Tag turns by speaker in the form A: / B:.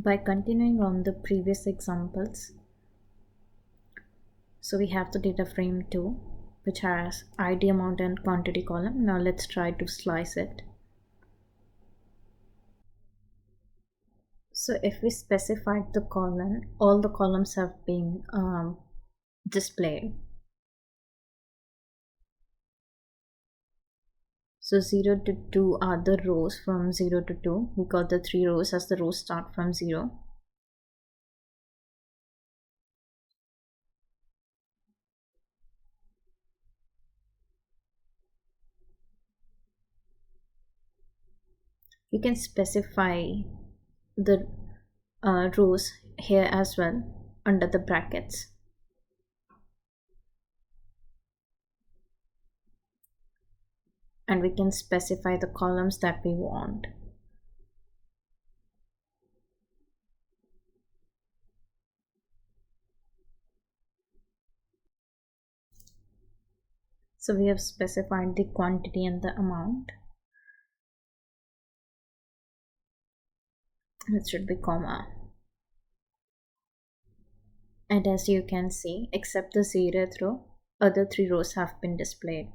A: By continuing on the previous examples, so we have the data frame 2, which has ID, amount and quantity column. Now let's try to slice it. So if we specified the column, all the columns have been displayed. So 0 to 2 are the rows from 0 to 2. We got the 3 rows as the rows start from 0. You can specify the rows here as well under the brackets. And we can specify the columns that we want. So we have specified the quantity and the amount. It should be comma. And as you can see, except the 0th row, other 3 rows have been displayed.